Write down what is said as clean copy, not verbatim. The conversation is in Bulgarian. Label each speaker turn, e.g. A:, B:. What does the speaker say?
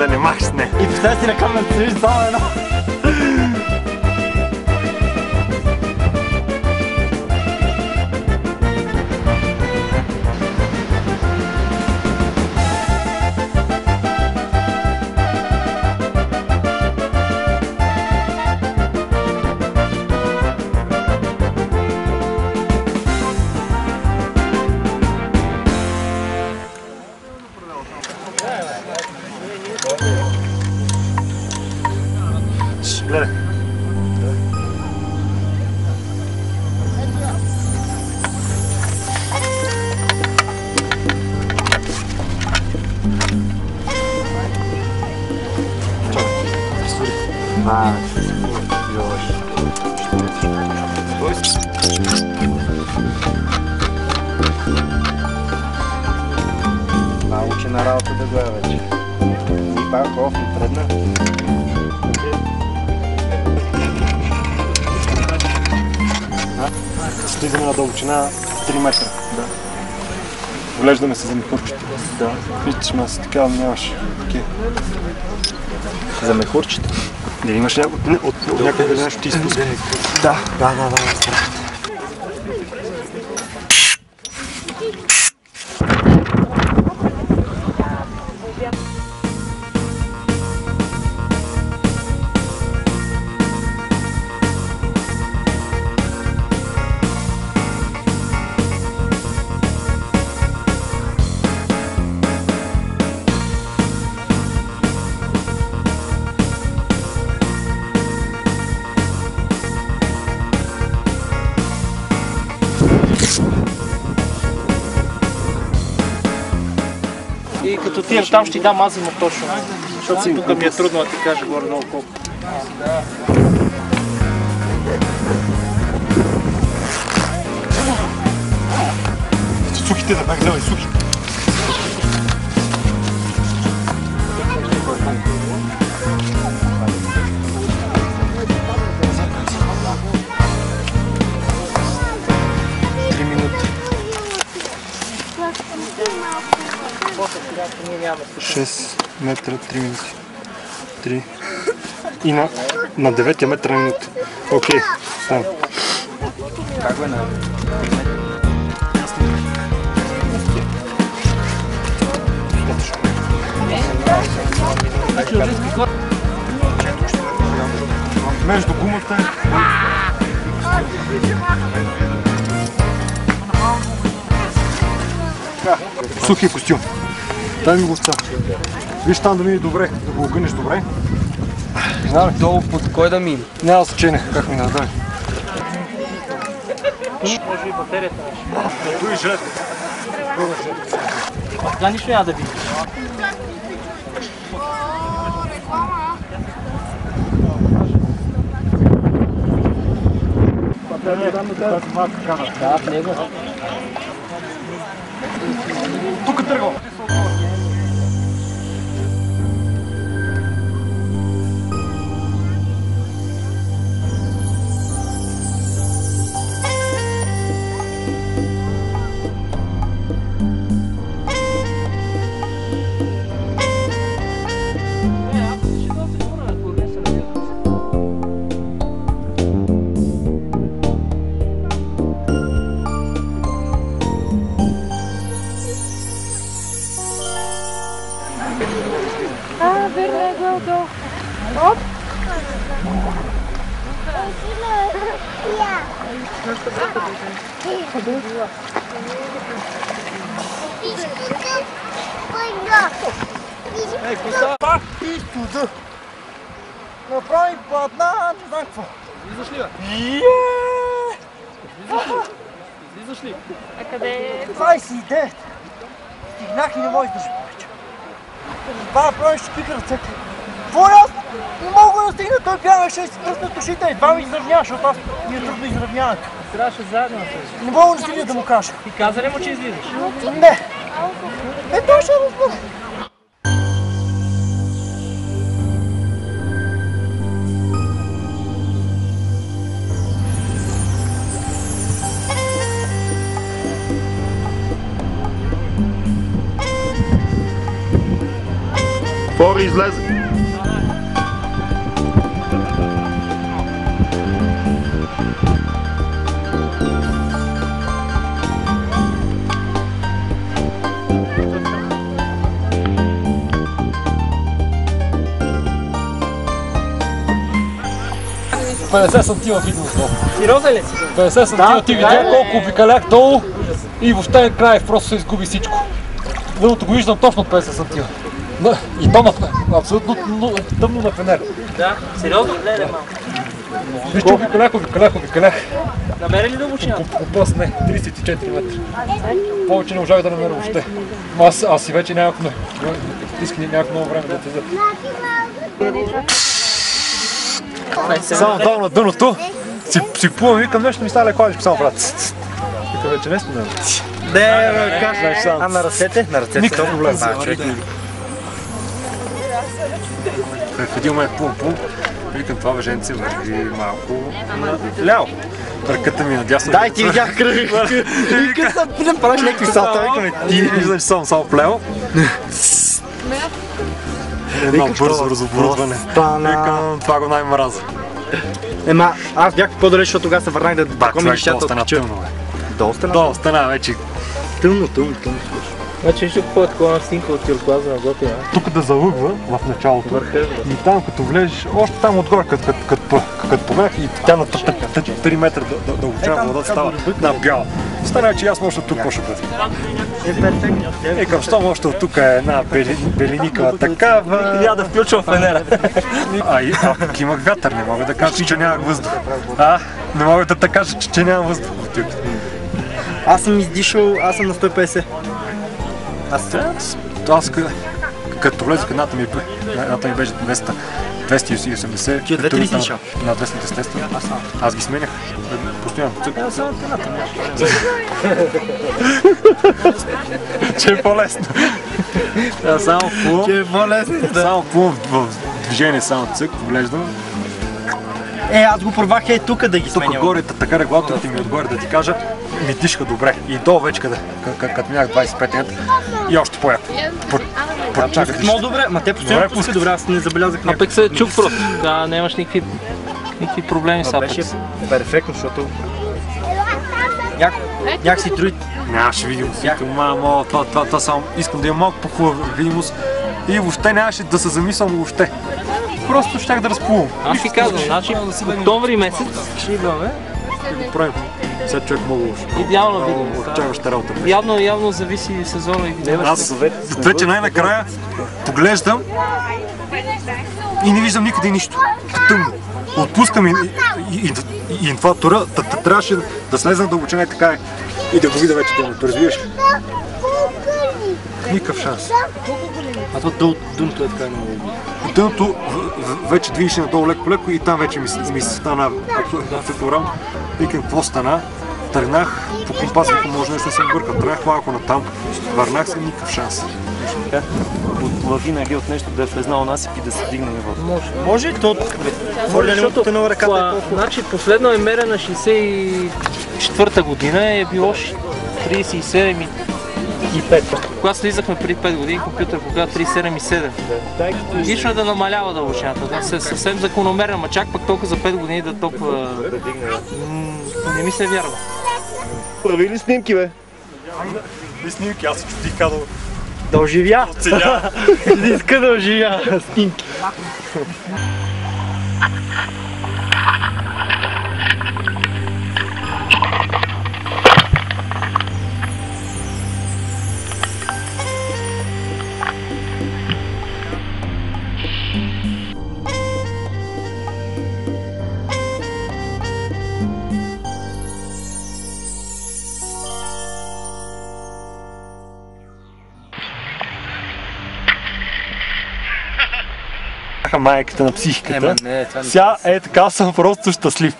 A: да не махне.
B: И представя си на камерата, си виж само едно.
A: Гледай.
C: Научи на работа да гледа вече. И пак оф и предна.
A: Слизаме на дълбочина 3 метра. Да. Оглеждаме се за мехурчета. Да. Виждаш, ма си така нямаш.
B: За мехурчета?
A: Не имаш от някъде нещо ти изпуска.
B: Да. И като отидем там ще ти дам азимут точно, защото тук ми е трудно да ти кажа горе-долу колко.
A: Сухите да бях, гледай, сухи. Шест метра, 3 минути. 3. И на 9 метра минута. Окей, става.
C: Как го е на...
A: Между гумата сухия костюм. Дай ми го в цял. Виж там да мине добре, да го огънеш добре. Знаме?
C: Долу под кой да мине?
A: Няма значение как ми надай.
B: Може и батерията нещо.
A: Той жрет.
B: Така нищо няма да видиш. Да, в него.
A: Тук тръгвам.
D: Верно е долу. Оп!
B: Изтуда! Направи платна, не знам какво.
C: Излизаш ли, бе? Излизаш ли?
D: А къде е?
B: 29! Стигнах и не мога да издържа повече. Това прави ще кика ръцете. Какво е аз? Не мога да стигна, той бягаше и си пръснат ушите. Едва ми изравня, защото аз ми е трудно изравняването.
C: Трябваше заедно да се.
B: Не мога да стигна да му кажа.
C: Ти каза ли му, че излизаш?
B: Не! Той ще разбере.
C: Отвори и излезе.
A: Сантима видно долу.
B: Сериозен ли си?
A: 50 сантима ти видя колко обикалях долу и въобще накрая просто се изгуби всичко. Дъното го виждам точно 50 сантима. И то абсолютно тъмно на фенер.
B: Да, сериозно? Гледай малко.
A: Вижте, обикалях.
B: Намери ли дълбочина?
A: Опас не, 34 метра. Повече не можах да намеря въобще. Аз и вече нямах много време да теза. Само долу на дъното си плувам и викам нещо ми става лекладичко, само брат. Тук вече нещо не е.
B: А на ръцете? На ръцете.
A: Никакъв проблем. В един момент плувам. Викам това въженце върви малко ляво. Ръката ми надясно.
B: Дай ти видях кръг. Викам съм да правиш някакви салта. Викаме
A: ти виждаш, че съм само вляво. Едно бързо оборудване. Викам това го най-мраза.
B: Ема, аз бях по-далеч, защото тогава се върнах да
A: бакоми нещата от печа. Доста на вече.
B: Тъмно.
E: Значи вижте какво е такова снимка от тюркуаза на готина.
A: Тук да залъгва в началото и там като влезеш, още там отгоре като погледнах и тя на 3 метра дълбочина вода става на бяла. Стана, че аз може от тук почва бъде. Екам, щом още от тук е една белиника такава.
E: Я да включвам фенера.
A: Пък имах вятър, не мога да кажа, че нямах въздух. Не мога да кажа, че нямам въздух.
B: Аз съм издишал, аз съм на 150.
A: Аз като влезох едната ми беше 280.
B: Ти двете ли издишал?
A: На 200 естествено. Аз ги сменях. Постоянно. Че е по-лесно. Само плувам в движение, само цък, поглеждам.
B: Аз го пробвах тук да ги сменям.
A: Тук горе, така регулаторите ми отгоре да ти кажа, ми дишка добре. И долу вече като минах 25 минути и още по-яко. Чакай,
B: много добре, ма те постоянно пускат добре, аз не забелязах някакво.
E: Пък се чук просто. Да, нямаш никакви проблеми с
B: беше перфектно, защото някакси други.
A: Нямаше видимост. Мамо, това само искам да имам малко по-хубава видимост и въобще нямаше да се замислям въобще. Просто щях да разплувам.
E: Аз ти казвам, значи октомври месец ще идваме.
A: Правим. Сега човек мога лошо.
E: Идеална видимост.
A: Чакаща работа.
E: Явно зависи сезона и видимост.
A: Аз вече най-накрая поглеждам и не виждам никъде нищо. Тъмно. Отпускам и това тура, трябваше да слезна дълбочина и така и да го видя вече да ме преживиш. Никакъв шанс.
B: А това дъното е така много.
A: Дъното вече движеше надолу леко-леко и там вече ми се стана абсолютно рано. Викам, какво стана? Тръгнах по компас, викам, може нещо съм бъркал. Тръгнах малко натам, върнах се, никакъв шанс.
F: От лавина или от нещо да е влезнал насип и да се дигне вода.
B: Може то защото на ръката е
E: значи последно е мерена 64-та година е било 37 и 5. Когато слизахме преди 5 години, компютър показва 37,7. Лично да намалява дълбочината, да се съвсем закономерна, ма чак пък толкова за 5 години да толкова... Не ми се вярва.
C: Прави ли снимки, бе?
A: И снимки, аз се чудих казал.
B: да оживя. Да иска да оживя снимки.
A: Майката на психиката. Сега е така, съм просто щастлив.